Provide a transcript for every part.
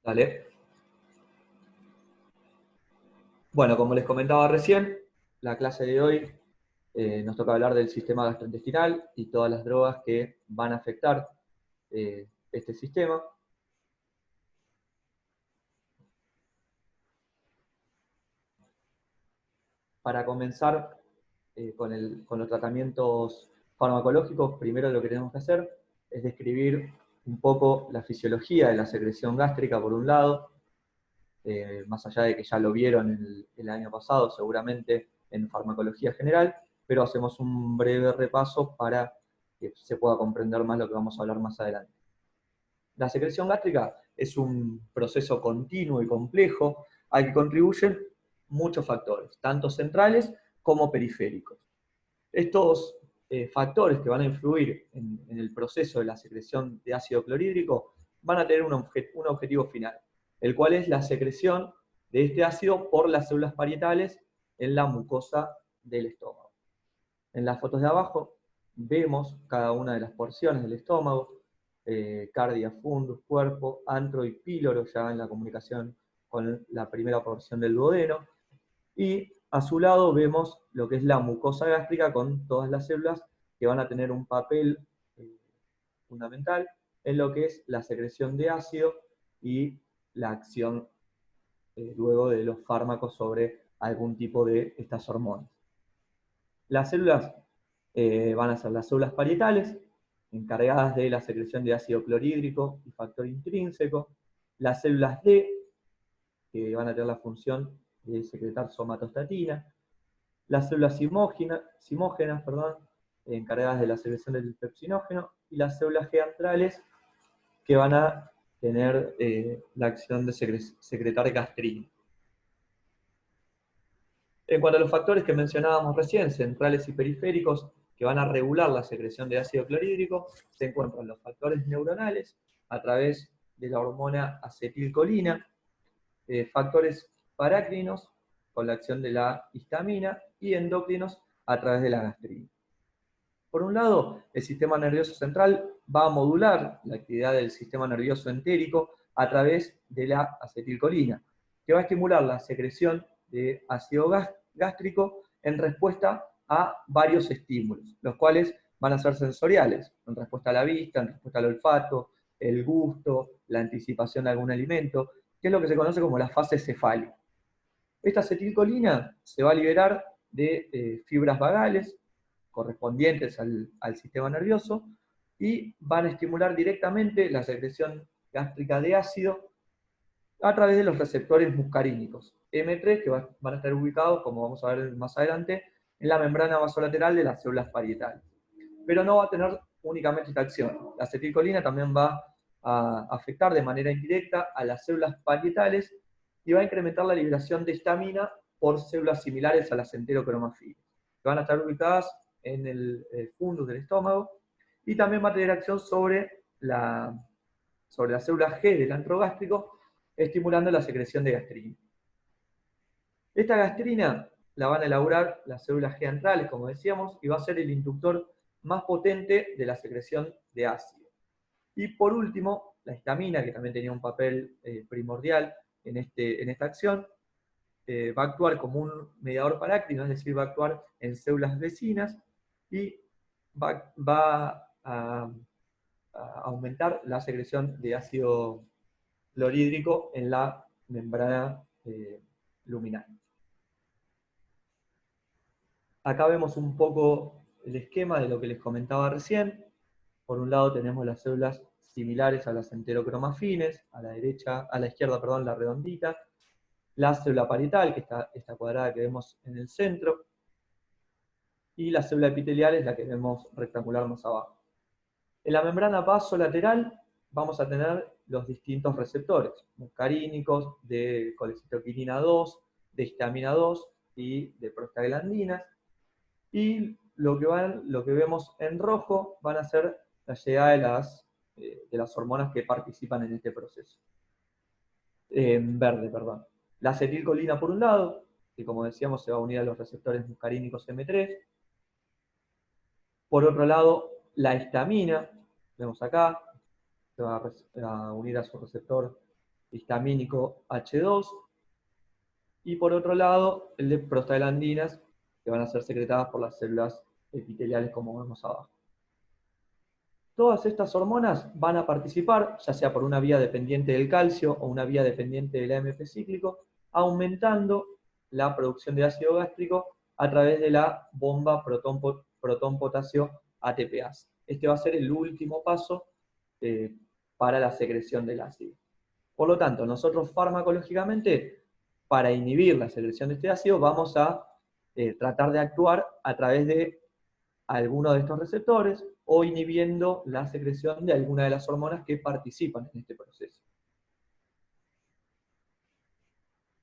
Dale. Bueno, como les comentaba recién, la clase de hoy nos toca hablar del sistema gastrointestinal y todas las drogas que van a afectar este sistema. Para comenzar con los tratamientos farmacológicos, primero lo que tenemos que hacer es describir un poco la fisiología de la secreción gástrica, por un lado, más allá de que ya lo vieron el año pasado, seguramente en farmacología general, pero hacemos un breve repaso para que se pueda comprender más lo que vamos a hablar más adelante. La secreción gástrica es un proceso continuo y complejo al que contribuyen muchos factores, tanto centrales como periféricos. Estos factores que van a influir en el proceso de la secreción de ácido clorhídrico van a tener un objetivo final, el cual es la secreción de este ácido por las células parietales en la mucosa del estómago. En las fotos de abajo vemos cada una de las porciones del estómago, cardia, fundus, cuerpo, antro y píloro, ya en la comunicación con la primera porción del duodeno, y a su lado vemos lo que es la mucosa gástrica con todas las células que van a tener un papel fundamental en lo que es la secreción de ácido y la acción luego de los fármacos sobre algún tipo de estas hormonas. Las células van a ser las células parietales, encargadas de la secreción de ácido clorhídrico y factor intrínseco, las células D, que van a tener la función de secretar somatostatina, las células simógenas, encargadas de la secreción del pepsinógeno, y las células G antrales, que van a tener la acción de secretar gastrina. En cuanto a los factores que mencionábamos recién, centrales y periféricos, que van a regular la secreción de ácido clorhídrico, se encuentran los factores neuronales a través de la hormona acetilcolina, factores parácrinos con la acción de la histamina y endocrinos a través de la gastrina. Por un lado, el sistema nervioso central va a modular la actividad del sistema nervioso entérico a través de la acetilcolina, que va a estimular la secreción de ácido gástrico en respuesta a varios estímulos, los cuales van a ser sensoriales, en respuesta a la vista, en respuesta al olfato, el gusto, la anticipación de algún alimento, que es lo que se conoce como la fase cefálica. Esta acetilcolina se va a liberar de fibras vagales correspondientes al sistema nervioso y van a estimular directamente la secreción gástrica de ácido a través de los receptores muscarínicos M3, que van a estar ubicados, como vamos a ver más adelante, en la membrana vasolateral de las células parietales. Pero no va a tener únicamente esta acción. La acetilcolina también va a afectar de manera indirecta a las células parietales y va a incrementar la liberación de histamina por células similares a las enterocromafilas, que van a estar ubicadas en el fundus del estómago, y también va a tener acción sobre la célula G del antro gástrico, estimulando la secreción de gastrina. Esta gastrina la van a elaborar las células G antrales, como decíamos, y va a ser el inductor más potente de la secreción de ácido. Y por último, la histamina, que también tenía un papel primordial en esta acción, va a actuar como un mediador parácrino, es decir, va a actuar en células vecinas y va a aumentar la secreción de ácido clorhídrico en la membrana luminal. Acá vemos un poco el esquema de lo que les comentaba recién. Por un lado tenemos las células similares a las enterocromafines, a la izquierda, la redondita, la célula parietal, que está esta cuadrada que vemos en el centro, y la célula epitelial es la que vemos rectangular más abajo. En la membrana vasolateral vamos a tener los distintos receptores muscarínicos, de colecitoquinina 2, de histamina 2 y de prostaglandinas. Y lo que vemos en rojo van a ser la llegada de las hormonas que participan en este proceso. En verde, perdón. La acetilcolina por un lado, que como decíamos se va a unir a los receptores muscarínicos M3. Por otro lado, la histamina, vemos acá, se va a unir a su receptor histamínico H2, y por otro lado, el de prostaglandinas, que van a ser secretadas por las células epiteliales, como vemos abajo. Todas estas hormonas van a participar, ya sea por una vía dependiente del calcio o una vía dependiente del AMP cíclico, aumentando la producción de ácido gástrico a través de la bomba protón-potasio ATPase. Este va a ser el último paso para la secreción del ácido. Por lo tanto, nosotros farmacológicamente, para inhibir la secreción de este ácido, vamos a tratar de actuar a través de alguno de estos receptores o inhibiendo la secreción de alguna de las hormonas que participan en este proceso.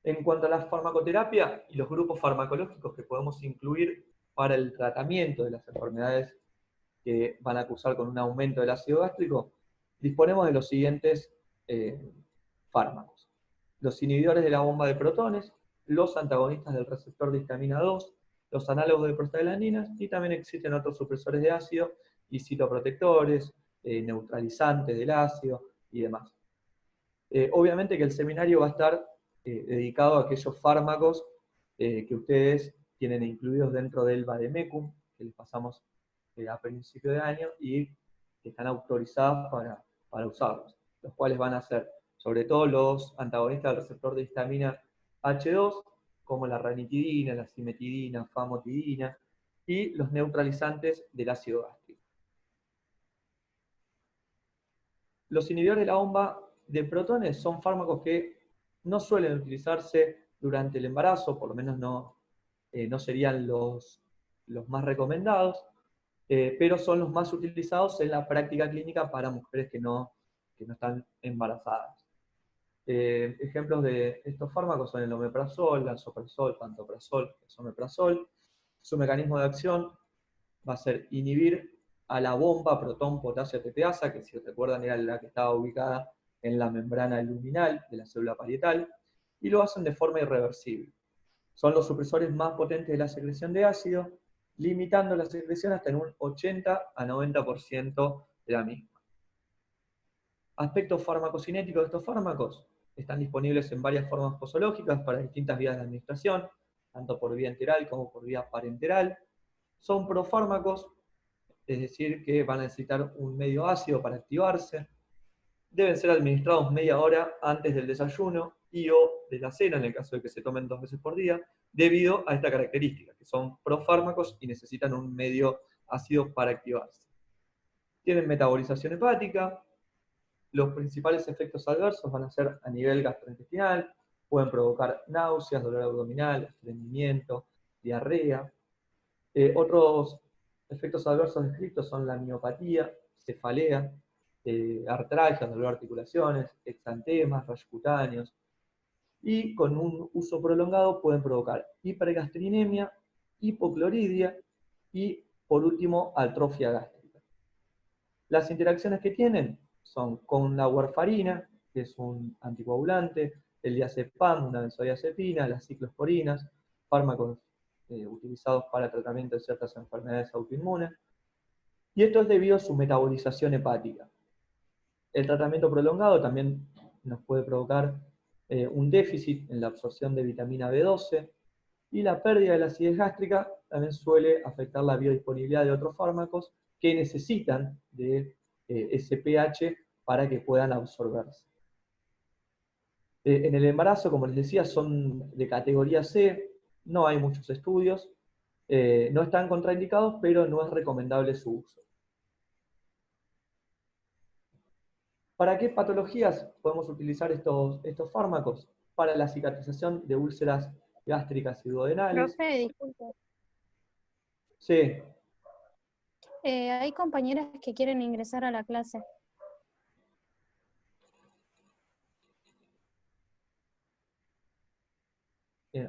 En cuanto a la farmacoterapia y los grupos farmacológicos que podemos incluir para el tratamiento de las enfermedades que van a cursar con un aumento del ácido gástrico, disponemos de los siguientes fármacos. Los inhibidores de la bomba de protones, los antagonistas del receptor de histamina 2, los análogos de prostaglandinas, y también existen otros supresores de ácido y citoprotectores, neutralizantes del ácido y demás. Obviamente que el seminario va a estar dedicado a aquellos fármacos que ustedes tienen incluidos dentro del vademecum, que les pasamos a principio de año, y que están autorizados para usarlos, los cuales van a ser sobre todo los antagonistas del receptor de histamina H2, como la ranitidina, la cimetidina, famotidina, y los neutralizantes del ácido gástrico. Los inhibidores de la bomba de protones son fármacos que no suelen utilizarse durante el embarazo, por lo menos no serían los más recomendados, pero son los más utilizados en la práctica clínica para mujeres que no están embarazadas. Ejemplos de estos fármacos son el omeprazol, lansoprazol, pantoprazol, esomeprazol. Su mecanismo de acción va a ser inhibir a la bomba protón-potasio ATPasa, que si recuerdan era la que estaba ubicada en la membrana luminal de la célula parietal, y lo hacen de forma irreversible. Son los supresores más potentes de la secreción de ácido, limitando la secreción hasta en un 80 a 90% de la misma. Aspectos farmacocinéticos de estos fármacos están disponibles en varias formas posológicas para distintas vías de administración, tanto por vía enteral como por vía parenteral. Son profármacos, es decir, que van a necesitar un medio ácido para activarse. Deben ser administrados media hora antes del desayuno y o de la cena, en el caso de que se tomen 2 veces por día, debido a esta característica, que son profármacos y necesitan un medio ácido para activarse. Tienen metabolización hepática. Los principales efectos adversos van a ser a nivel gastrointestinal, pueden provocar náuseas, dolor abdominal, estreñimiento, diarrea. Otros efectos adversos descritos son la miopatía, cefalea, artralgia, dolor de articulaciones, exantemas, rayos cutáneos, y con un uso prolongado pueden provocar hipergastrinemia, hipocloridia y, por último, atrofia gástrica. Las interacciones que tienen son con la warfarina, que es un anticoagulante, el diazepam, una benzodiazepina, las ciclosporinas, fármacos utilizados para el tratamiento de ciertas enfermedades autoinmunes, y esto es debido a su metabolización hepática. El tratamiento prolongado también nos puede provocar un déficit en la absorción de vitamina B12, y la pérdida de la acidez gástrica también suele afectar la biodisponibilidad de otros fármacos que necesitan de ese pH para que puedan absorberse. En el embarazo, como les decía, son de categoría C, no hay muchos estudios, no están contraindicados, pero no es recomendable su uso. ¿Para qué patologías podemos utilizar estos fármacos? Para la cicatrización de úlceras gástricas y duodenales. Profe, disculpe. Sí. Hay compañeras que quieren ingresar a la clase.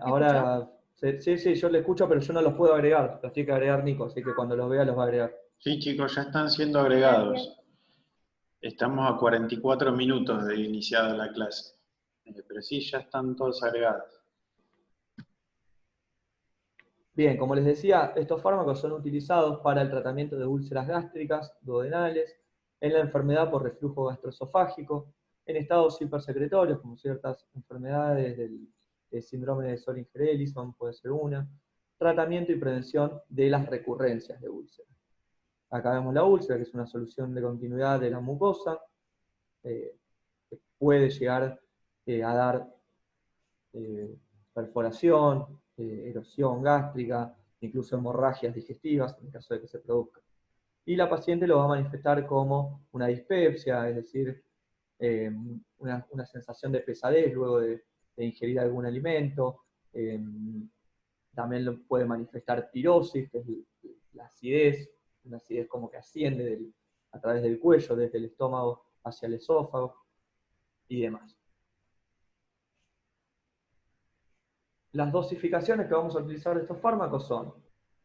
Ahora, sí, yo le escucho, pero yo no los puedo agregar. Los tiene que agregar Nico, así que cuando los vea los va a agregar. Sí, chicos, ya están siendo agregados. Estamos a 44 minutos de iniciada la clase. Pero sí, ya están todos agregados. Bien, como les decía, estos fármacos son utilizados para el tratamiento de úlceras gástricas, duodenales, en la enfermedad por reflujo gastroesofágico, en estados hipersecretorios, como ciertas enfermedades del síndrome de Sjögren-Ellison, puede ser una. Tratamiento y prevención de las recurrencias de úlcera. Acá vemos la úlcera, que es una solución de continuidad de la mucosa, que puede llegar a dar perforación, erosión gástrica, incluso hemorragias digestivas, en caso de que se produzca. Y la paciente lo va a manifestar como una dispepsia, es decir, una sensación de pesadez luego de ingerir algún alimento. También lo puede manifestar pirosis, que es la acidez, una acidez como que asciende a través del cuello, desde el estómago hacia el esófago y demás. Las dosificaciones que vamos a utilizar de estos fármacos son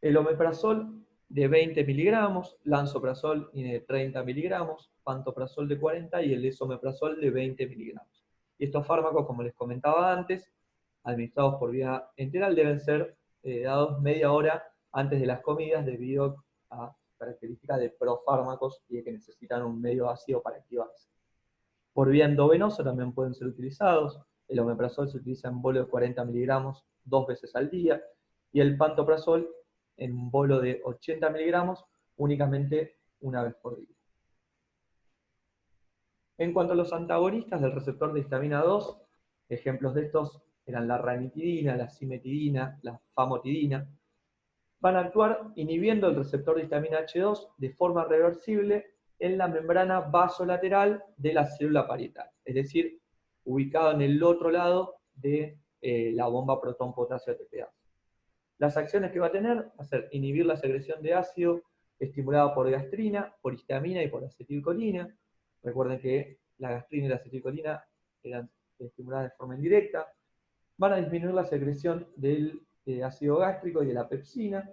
el omeprazol de 20 miligramos, lansoprazol de 30 miligramos, pantoprazol de 40 y el esomeprazol de 20 miligramos. Y estos fármacos, como les comentaba antes, administrados por vía enteral, deben ser dados media hora antes de las comidas debido a características de profármacos y de que necesitan un medio ácido para activarse. Por vía endovenosa también pueden ser utilizados. El omeprazol se utiliza en bolo de 40 miligramos 2 veces al día y el pantoprazol en bolo de 80 miligramos únicamente una vez por día. En cuanto a los antagonistas del receptor de histamina 2, ejemplos de estos eran la ranitidina, la cimetidina, la famotidina, van a actuar inhibiendo el receptor de histamina H2 de forma reversible en la membrana vasolateral de la célula parietal, es decir, ubicado en el otro lado de la bomba protón-potasio ATPase. Las acciones que va a tener va a ser inhibir la secreción de ácido estimulado por gastrina, por histamina y por acetilcolina. Recuerden que la gastrina y la acetilcolina eran estimuladas de forma indirecta. Van a disminuir la secreción del ácido gástrico y de la pepsina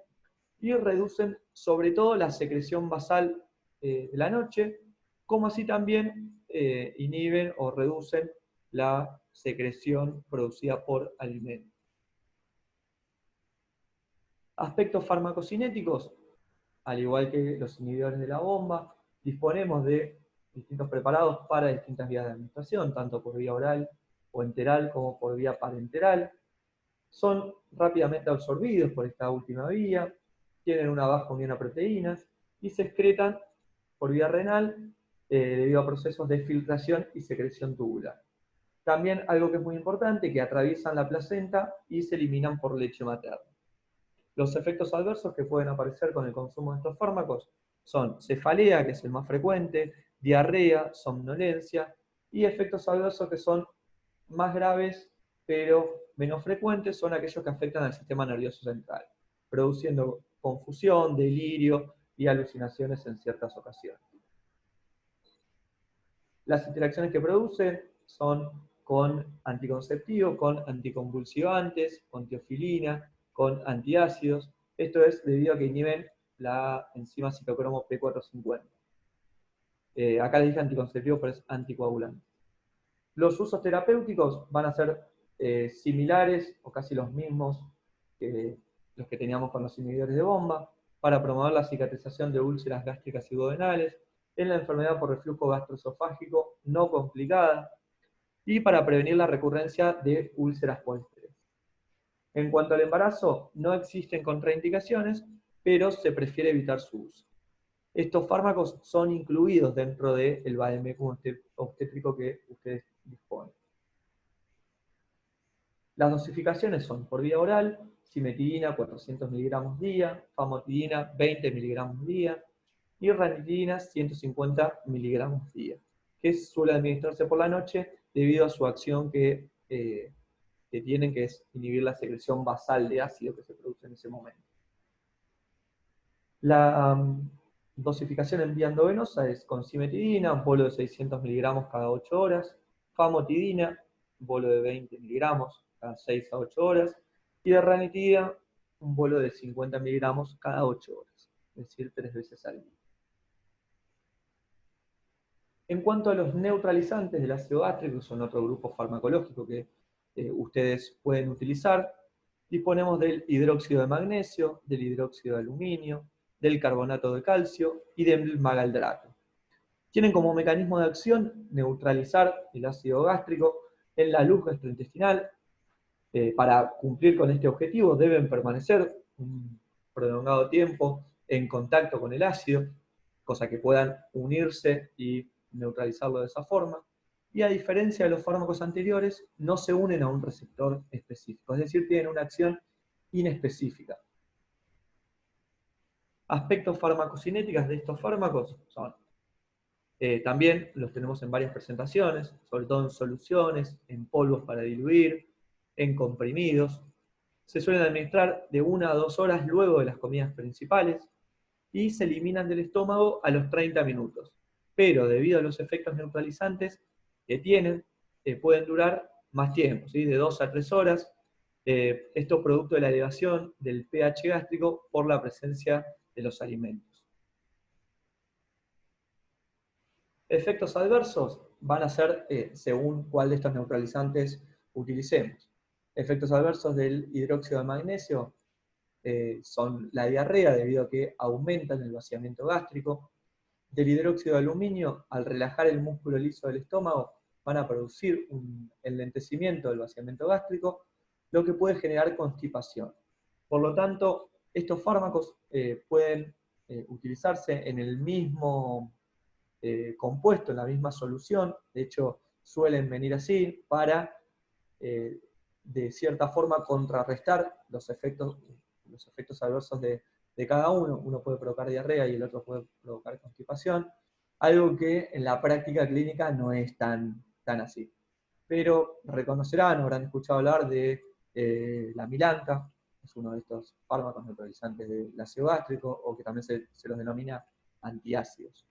y reducen sobre todo la secreción basal de la noche, como así también inhiben o reducen la secreción producida por alimentos. Aspectos farmacocinéticos, al igual que los inhibidores de la bomba, disponemos de distintos preparados para distintas vías de administración, tanto por vía oral o enteral como por vía parenteral. Son rápidamente absorbidos por esta última vía, tienen una baja unión a proteínas y se excretan por vía renal debido a procesos de filtración y secreción tubular. También algo que es muy importante, que atraviesan la placenta y se eliminan por leche materna. Los efectos adversos que pueden aparecer con el consumo de estos fármacos son cefalea, que es el más frecuente, diarrea, somnolencia, y efectos adversos que son más graves pero menos frecuentes son aquellos que afectan al sistema nervioso central, produciendo confusión, delirio y alucinaciones en ciertas ocasiones. Las interacciones que producen son con anticonceptivos, con anticonvulsivantes, con teofilina, con antiácidos. Esto es debido a que inhiben la enzima citocromo P450. Acá les dije anticonceptivo, pero es anticoagulante. Los usos terapéuticos van a ser similares o casi los mismos que los que teníamos con los inhibidores de bomba, para promover la cicatrización de úlceras gástricas y duodenales, en la enfermedad por reflujo gastroesofágico no complicada, y para prevenir la recurrencia de úlceras por estrés. En cuanto al embarazo, no existen contraindicaciones, pero se prefiere evitar su uso. Estos fármacos son incluidos dentro del vademecum obstétrico que ustedes disponen. Las dosificaciones son por vía oral, cimetidina 400 miligramos día, famotidina 20 miligramos día y ranitidina 150 miligramos día, que suele administrarse por la noche debido a su acción que tienen, que es inhibir la secreción basal de ácido que se produce en ese momento. La dosificación en vía endovenosa es con cimetidina, un bolo de 600 miligramos cada 8 horas, famotidina, un bolo de 20 miligramos cada 6 a 8 horas, y de ranitidina, un bolo de 50 miligramos cada 8 horas, es decir, 3 veces al día. En cuanto a los neutralizantes del ácido gástrico, que son otro grupo farmacológico que ustedes pueden utilizar, disponemos del hidróxido de magnesio, del hidróxido de aluminio, del carbonato de calcio y del magaldrato. Tienen como mecanismo de acción neutralizar el ácido gástrico en la luz gastrointestinal. Para cumplir con este objetivo deben permanecer un prolongado tiempo en contacto con el ácido, cosa que puedan unirse y neutralizarlo de esa forma. Y a diferencia de los fármacos anteriores, no se unen a un receptor específico, es decir, tienen una acción inespecífica. Aspectos farmacocinéticos de estos fármacos son, también los tenemos en varias presentaciones, sobre todo en soluciones, en polvos para diluir, en comprimidos. Se suelen administrar de 1 a 2 horas luego de las comidas principales y se eliminan del estómago a los 30 minutos. Pero debido a los efectos neutralizantes que tienen, pueden durar más tiempo, ¿sí? De 2 a 3 horas. Esto producto de la elevación del pH gástrico por la presencia de los alimentos. Efectos adversos van a ser según cuál de estos neutralizantes utilicemos. Efectos adversos del hidróxido de magnesio son la diarrea, debido a que aumentan el vaciamiento gástrico. Del hidróxido de aluminio, al relajar el músculo liso del estómago, van a producir un enlentecimiento del vaciamiento gástrico, lo que puede generar constipación. Por lo tanto, estos fármacos pueden utilizarse en el mismo compuesto, en la misma solución. De hecho, suelen venir así para, de cierta forma, contrarrestar los efectos adversos de cada uno. Uno puede provocar diarrea y el otro puede provocar constipación, algo que en la práctica clínica no es tan así. Pero reconocerán, habrán escuchado hablar de la milanta, es uno de estos fármacos neutralizantes del ácido gástrico, o que también se los denomina antiácidos.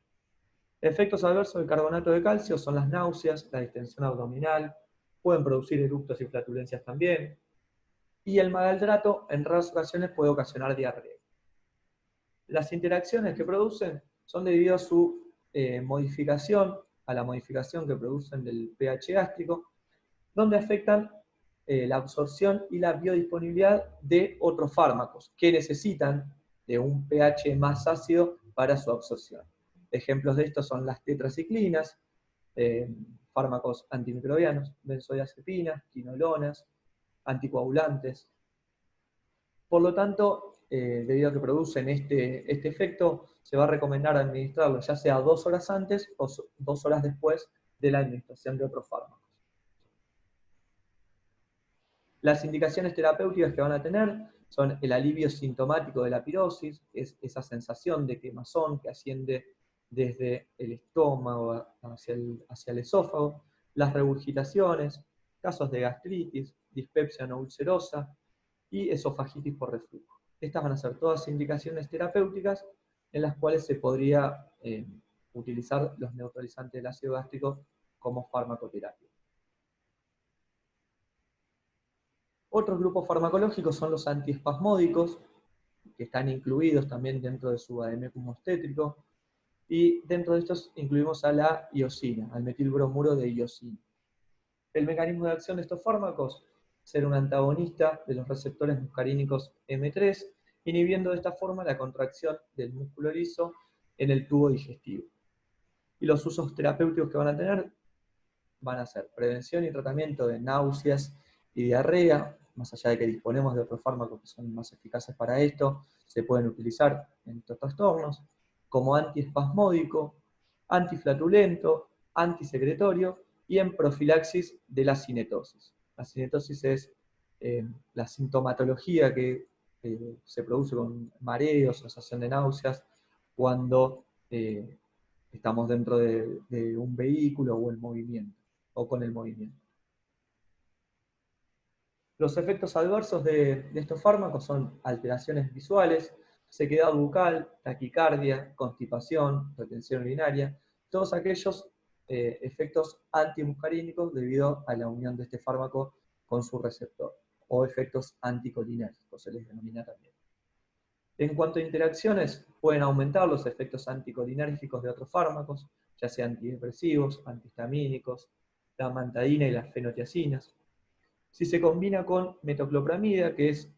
Efectos adversos del carbonato de calcio son las náuseas, la distensión abdominal, pueden producir eructos y flatulencias también, y el maldrato en raras ocasiones puede ocasionar diarrea. Las interacciones que producen son debido a su modificación, a la modificación que producen del pH gástrico, donde afectan la absorción y la biodisponibilidad de otros fármacos que necesitan de un pH más ácido para su absorción. Ejemplos de esto son las tetraciclinas, fármacos antimicrobianos, benzodiazepinas, quinolonas, anticoagulantes. Por lo tanto, debido a que producen este efecto, se va a recomendar administrarlo ya sea 2 horas antes o 2 horas después de la administración de otros fármacos. Las indicaciones terapéuticas que van a tener son el alivio sintomático de la pirosis, que es esa sensación de quemazón que asciende desde el estómago hacia el esófago, las regurgitaciones, casos de gastritis, dispepsia no ulcerosa y esofagitis por reflujo. Estas van a ser todas indicaciones terapéuticas en las cuales se podría utilizar los neutralizantes del ácido gástrico como farmacoterapia. Otros grupos farmacológicos son los antiespasmódicos, que están incluidos también dentro de su vademécum obstétrico, y dentro de estos incluimos a la iosina, al metilbromuro de iosina. El mecanismo de acción de estos fármacos: ser un antagonista de los receptores muscarínicos M3, inhibiendo de esta forma la contracción del músculo liso en el tubo digestivo. Y los usos terapéuticos que van a tener van a ser prevención y tratamiento de náuseas y diarrea, más allá de que disponemos de otros fármacos que son más eficaces para esto, se pueden utilizar en estos trastornos, como antiespasmódico, antiflatulento, antisecretorio y en profilaxis de la cinetosis. La cinetosis es la sintomatología que se produce con mareos, sensación de náuseas, cuando estamos dentro de un vehículo o en movimiento, o con el movimiento. Los efectos adversos de estos fármacos son alteraciones visuales, sequedad bucal, taquicardia, constipación, retención urinaria, todos aquellos efectos antimuscarínicos debido a la unión de este fármaco con su receptor, o efectos anticolinérgicos se les denomina también. En cuanto a interacciones, pueden aumentar los efectos anticolinérgicos de otros fármacos, ya sean antidepresivos, antihistamínicos, la amantadina y las fenotiacinas. Si se combina con metoclopramida, que es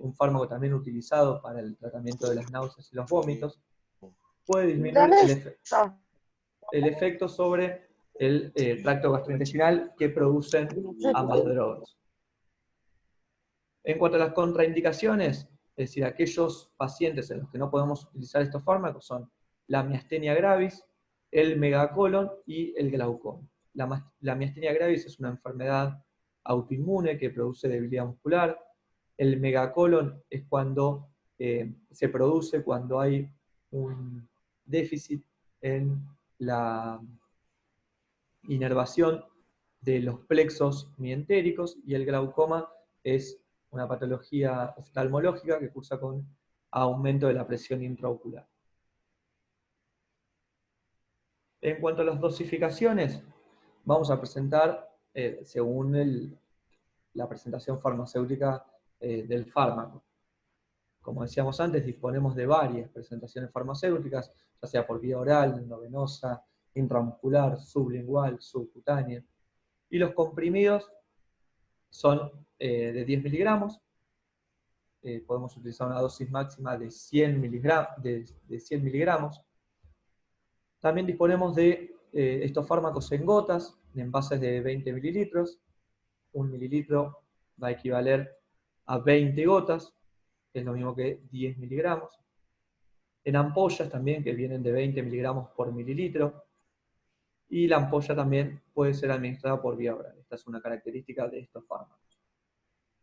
un fármaco también utilizado para el tratamiento de las náuseas y los vómitos, puede disminuir el efecto. el efecto sobre el tracto gastrointestinal que producen ambas drogas. En cuanto a las contraindicaciones, es decir, aquellos pacientes en los que no podemos utilizar estos fármacos son la miastenia gravis, el megacolon y el glaucoma. La miastenia gravis es una enfermedad autoinmune que produce debilidad muscular. El megacolon es cuando se produce cuando hay un déficit en la inervación de los plexos mientéricos, y el glaucoma es una patología oftalmológica que cursa con aumento de la presión intraocular. En cuanto a las dosificaciones, vamos a presentar, según la presentación farmacéutica del fármaco. Como decíamos antes, disponemos de varias presentaciones farmacéuticas, ya sea por vía oral, endovenosa, intramuscular, sublingual, subcutánea. Y los comprimidos son de 10 miligramos. Podemos utilizar una dosis máxima de 100 miligramos. También disponemos de estos fármacos en gotas, en envases de 20 mililitros. 1 mililitro va a equivaler a 20 gotas, que es lo mismo que 10 miligramos. En ampollas también, que vienen de 20 miligramos por mililitro. Y la ampolla también puede ser administrada por vía oral. Esta es una característica de estos fármacos.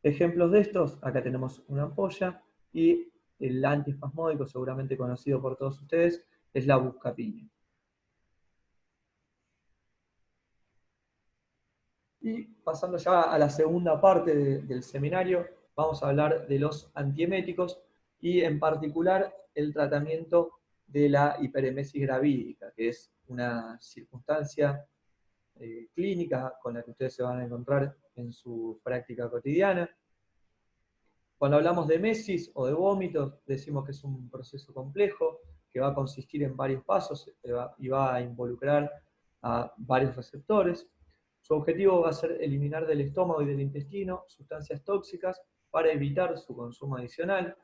Ejemplos de estos, acá tenemos una ampolla, y el antiespasmódico, seguramente conocido por todos ustedes, es la buscapina. Y pasando ya a la segunda parte del seminario, vamos a hablar de los antieméticos y en particular el tratamiento de la hiperemesis gravídica, que es una circunstancia clínica con la que ustedes se van a encontrar en su práctica cotidiana. Cuando hablamos de emesis o de vómitos, decimos que es un proceso complejo que va a consistir en varios pasos y va a involucrar a varios receptores. Su objetivo va a ser eliminar del estómago y del intestino sustancias tóxicas para evitar su consumo adicional.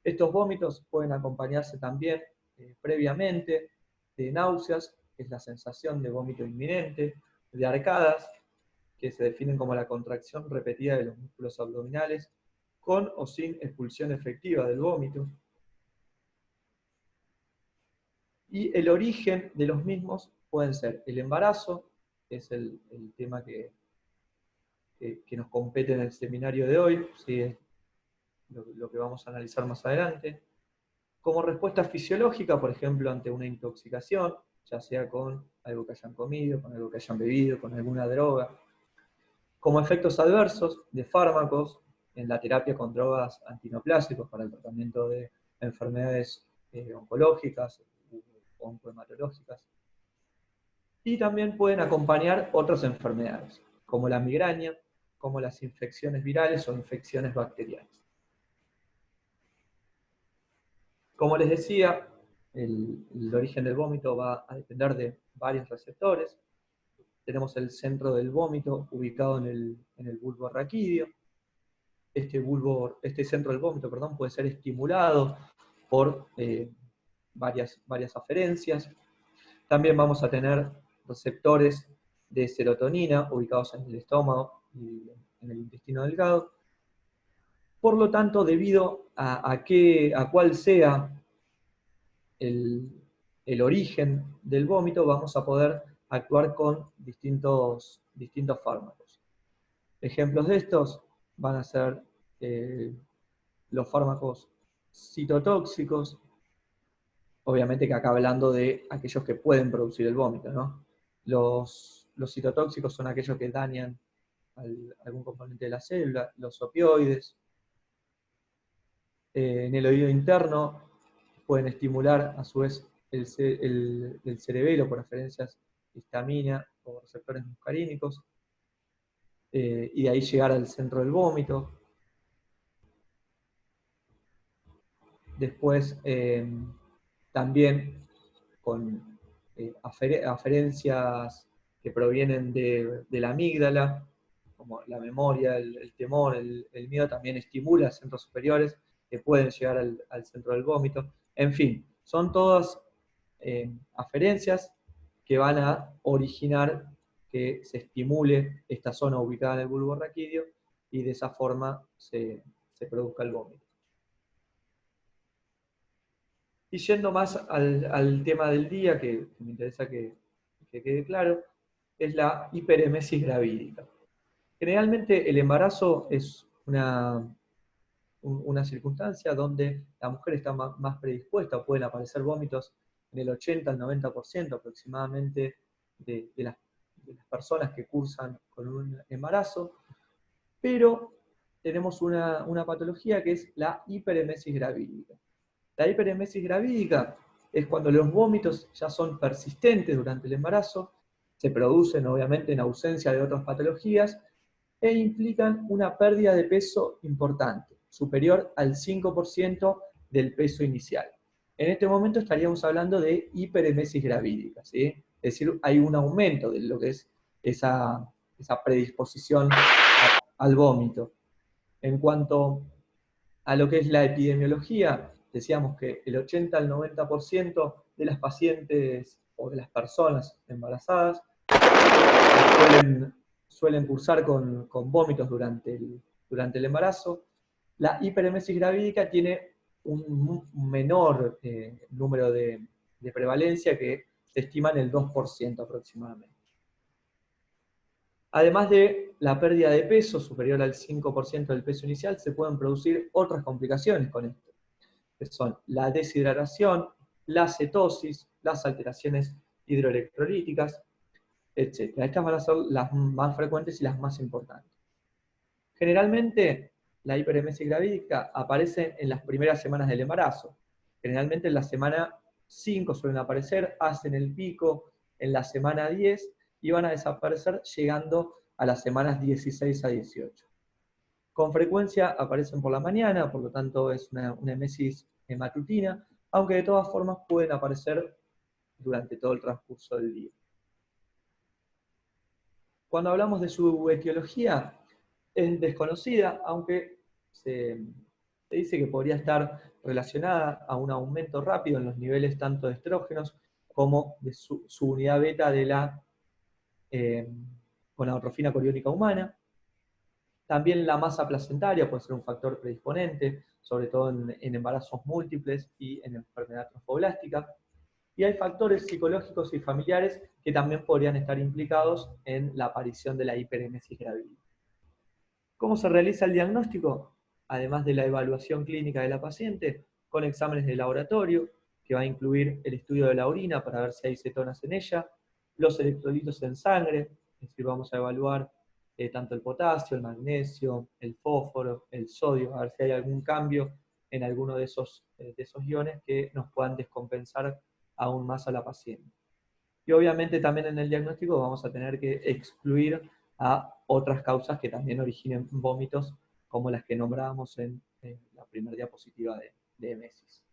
Estos vómitos pueden acompañarse también previamente de náuseas, que es la sensación de vómito inminente, de arcadas, que se definen como la contracción repetida de los músculos abdominales, con o sin expulsión efectiva del vómito. Y el origen de los mismos pueden ser el embarazo, que es el tema que nos compete en el seminario de hoy, ¿sí? Es lo que vamos a analizar más adelante. Como respuesta fisiológica, por ejemplo, ante una intoxicación, ya sea con algo que hayan comido, con algo que hayan bebido, con alguna droga. Como efectos adversos de fármacos en la terapia con drogas antineoplásicos para el tratamiento de enfermedades oncológicas o oncohematológicas. Y también pueden acompañar otras enfermedades, como la migraña, como las infecciones virales o infecciones bacterianas. Como les decía, el origen del vómito va a depender de varios receptores. Tenemos el centro del vómito ubicado en el bulbo raquídeo. Este centro del vómito, puede ser estimulado por varias aferencias. También vamos a tener receptores de serotonina ubicados en el estómago y en el intestino delgado. Por lo tanto, debido a cuál sea el origen del vómito, vamos a poder actuar con distintos fármacos. Ejemplos de estos van a ser los fármacos citotóxicos, obviamente que acá hablando de aquellos que pueden producir el vómito, ¿no? Los citotóxicos son aquellos que dañan algún componente de la célula, los opioides. En el oído interno pueden estimular a su vez el cerebelo por aferencias histamina o receptores muscarínicos, y de ahí llegar al centro del vómito. Después también con aferencias que provienen de la amígdala, como la memoria, el temor, el miedo, también estimula centros superiores que pueden llegar al centro del vómito. En fin, son todas aferencias que van a originar que se estimule esta zona ubicada en el bulbo raquídeo y de esa forma se produzca el vómito. Y yendo más al tema del día, que me interesa que quede claro, es la hiperemesis gravídica. Generalmente el embarazo es una circunstancia donde la mujer está más predispuesta, pueden aparecer vómitos en el 80 al 90% aproximadamente de las personas que cursan con un embarazo, pero tenemos una patología que es la hiperemesis gravídica. La hiperemesis gravídica es cuando los vómitos ya son persistentes durante el embarazo, se producen obviamente en ausencia de otras patologías e implican una pérdida de peso importante, superior al 5% del peso inicial. En este momento estaríamos hablando de hiperemesis gravídica, ¿sí? Es decir, hay un aumento de lo que es esa predisposición al vómito. En cuanto a lo que es la epidemiología, decíamos que el 80 al 90% de las pacientes o de las personas embarazadas suelen cursar con vómitos durante el embarazo. La hiperemesis gravídica tiene un menor número de prevalencia, que se estima en el 2% aproximadamente. Además de la pérdida de peso superior al 5% del peso inicial, se pueden producir otras complicaciones con esto, que son la deshidratación, la cetosis, las alteraciones hidroelectrolíticas, etc. Estas van a ser las más frecuentes y las más importantes. Generalmente, la hiperemesis gravídica aparece en las primeras semanas del embarazo. Generalmente en la semana 5 suelen aparecer, hacen el pico en la semana 10 y van a desaparecer llegando a las semanas 16 a 18. Con frecuencia aparecen por la mañana, por lo tanto es una emesis matutina, aunque de todas formas pueden aparecer durante todo el transcurso del día. Cuando hablamos de su etiología, es desconocida, aunque se dice que podría estar relacionada a un aumento rápido en los niveles tanto de estrógenos como de su unidad beta de la gonadotrofina coriónica humana. También la masa placentaria puede ser un factor predisponente, sobre todo en embarazos múltiples y en enfermedad trofoblástica. Y hay factores psicológicos y familiares que también podrían estar implicados en la aparición de la hiperemesis gravídica. ¿Cómo se realiza el diagnóstico? Además de la evaluación clínica de la paciente, con exámenes de laboratorio, que va a incluir el estudio de la orina para ver si hay cetonas en ella, los electrolitos en sangre, es decir, vamos a evaluar tanto el potasio, el magnesio, el fósforo, el sodio, a ver si hay algún cambio en alguno de esos iones que nos puedan descompensar aún más a la paciente. Y obviamente también en el diagnóstico vamos a tener que excluir a otras causas que también originen vómitos, como las que nombrábamos en la primera diapositiva de emesis.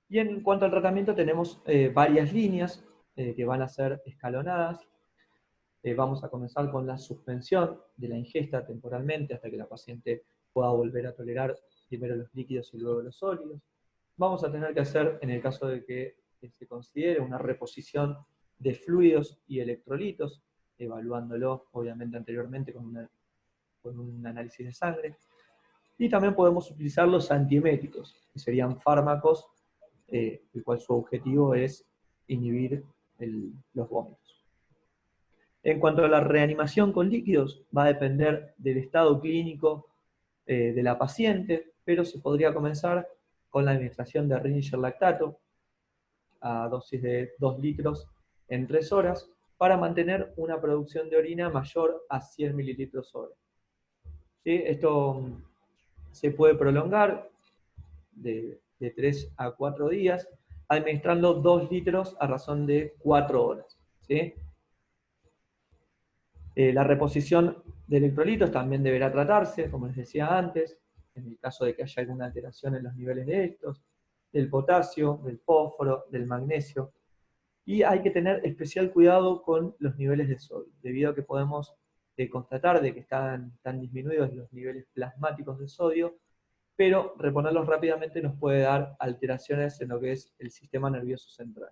Y en cuanto al tratamiento tenemos varias líneas que van a ser escalonadas. Vamos a comenzar con la suspensión de la ingesta temporalmente hasta que la paciente pueda volver a tolerar primero los líquidos y luego los sólidos. Vamos a tener que hacer, en el caso de que se considere, una reposición de fluidos y electrolitos, evaluándolo obviamente anteriormente con un análisis de sangre. Y también podemos utilizar los antieméticos, que serían fármacos el cual su objetivo es inhibir los vómitos. En cuanto a la reanimación con líquidos, va a depender del estado clínico de la paciente, pero se podría comenzar con la administración de Ringier lactato a dosis de 2 litros en 3 horas para mantener una producción de orina mayor a 100 mililitros hora. ¿Sí? Esto se puede prolongar de 3 a 4 días, administrando 2 litros a razón de 4 horas. ¿Sí? La reposición de electrolitos también deberá tratarse, como les decía antes, en el caso de que haya alguna alteración en los niveles de estos, del potasio, del fósforo, del magnesio. Y hay que tener especial cuidado con los niveles de sodio, debido a que podemos constatar de que están disminuidos los niveles plasmáticos de sodio, pero reponerlos rápidamente nos puede dar alteraciones en lo que es el sistema nervioso central.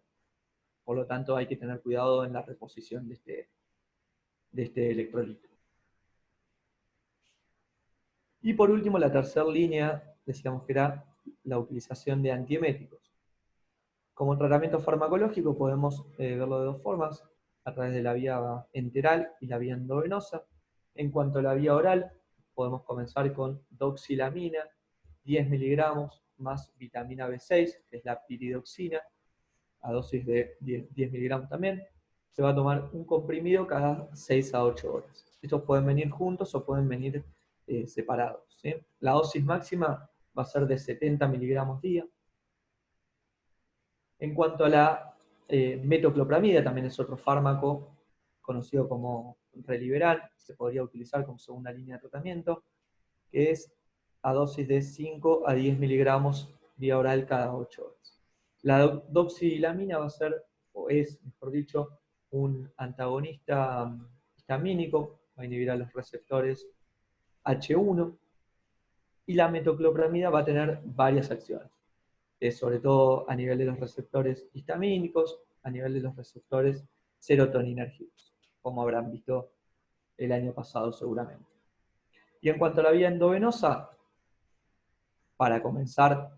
Por lo tanto, hay que tener cuidado en la reposición de este electrolito. Y por último, la tercera línea, decíamos que era la utilización de antieméticos. Como tratamiento farmacológico podemos verlo de dos formas, a través de la vía enteral y la vía endovenosa. En cuanto a la vía oral, podemos comenzar con doxilamina, 10 miligramos más vitamina B6, que es la piridoxina, a dosis de 10 miligramos también. Se va a tomar un comprimido cada 6 a 8 horas. Estos pueden venir juntos o pueden venir separados, ¿sí? La dosis máxima va a ser de 70 miligramos día. En cuanto a la metoclopramida, también es otro fármaco conocido como Reliberan, se podría utilizar como segunda línea de tratamiento, que es a dosis de 5 a 10 miligramos vía oral cada 8 horas. La doxilamina va a ser, o es, mejor dicho, un antagonista histamínico, va a inhibir a los receptores H1, y la metoclopramida va a tener varias acciones, sobre todo a nivel de los receptores histamínicos, a nivel de los receptores serotoninérgicos, como habrán visto el año pasado seguramente. Y en cuanto a la vía endovenosa, para comenzar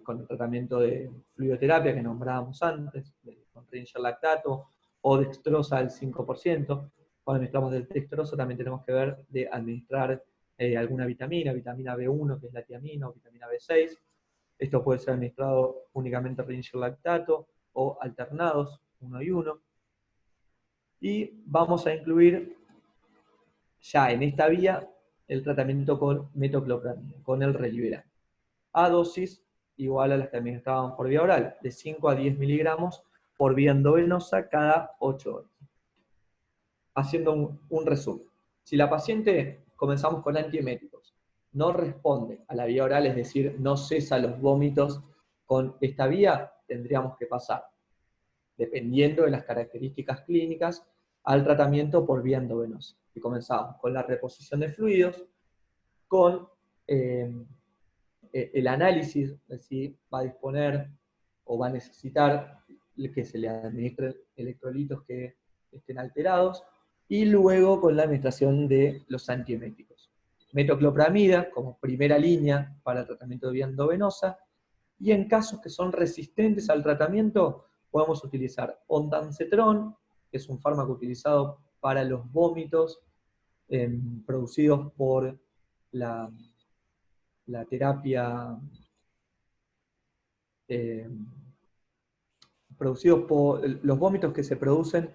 con el tratamiento de fluidoterapia que nombrábamos antes, con Ringer lactato o dextrosa al 5%, cuando mezclamos del dextrosa también tenemos que ver de administrar alguna vitamina B1, que es la tiamina, o vitamina B6. Esto puede ser administrado únicamente Ringer lactato o alternados, 1 y 1. Y vamos a incluir ya en esta vía el tratamiento con metoclopramida, con el Reliberan, a dosis igual a las que administrábamos por vía oral, de 5 a 10 miligramos por vía endovenosa cada 8 horas. Haciendo un resumen. Si la paciente, comenzamos con antieméticos, no responde a la vía oral, es decir, no cesa los vómitos con esta vía, tendríamos que pasar, dependiendo de las características clínicas, al tratamiento por vía endovenosa. Y comenzamos con la reposición de fluidos, con el análisis de si va a disponer o va a necesitar que se le administren electrolitos que estén alterados, y luego con la administración de los antieméticos. Metoclopramida como primera línea para el tratamiento de vía endovenosa, y en casos que son resistentes al tratamiento, podemos utilizar ondansetron, que es un fármaco utilizado para los vómitos producidos por la terapia, producidos por los vómitos que se producen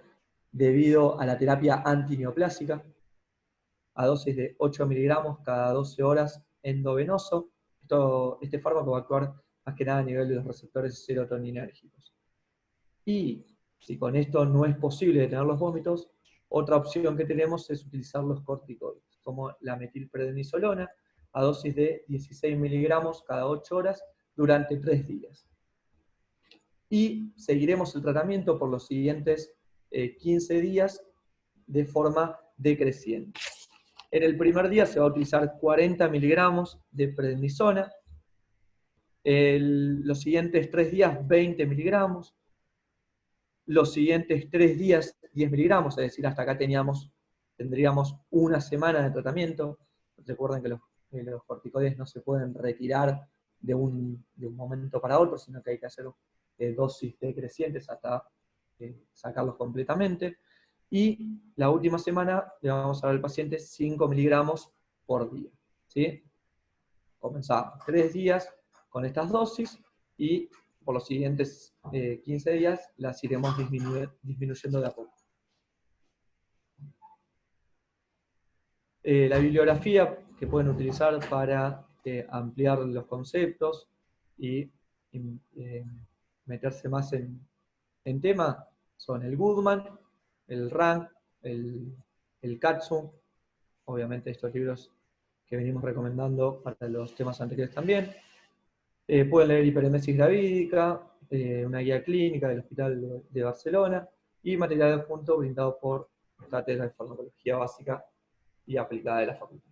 debido a la terapia antineoplásica, a dosis de 8 miligramos cada 12 horas endovenoso. Este fármaco va a actuar más que nada a nivel de los receptores serotoninérgicos. Y si con esto no es posible detener los vómitos, otra opción que tenemos es utilizar los corticoides, como la metilprednisolona, a dosis de 16 miligramos cada 8 horas durante 3 días. Y seguiremos el tratamiento por los siguientes 15 días de forma decreciente. En el primer día se va a utilizar 40 miligramos de prednisona, los siguientes 3 días 20 miligramos, los siguientes 3 días 10 miligramos, es decir, hasta acá tendríamos una semana de tratamiento. Recuerden que los corticoides no se pueden retirar de un momento para otro, sino que hay que hacer dosis decrecientes hasta sacarlos completamente. Y la última semana le vamos a dar al paciente 5 miligramos por día, ¿sí? Comenzamos 3 días con estas dosis y por los siguientes 15 días las iremos disminuyendo de a poco. La bibliografía que pueden utilizar para ampliar los conceptos y meterse más en tema son el Goodman, el Rank, el Katsu, obviamente estos libros que venimos recomendando para los temas anteriores también. Pueden leer Hiperemesis gravídica, una guía clínica del Hospital de Barcelona, y material adjunto brindado por Cátedra de Farmacología Básica y Aplicada de la Facultad.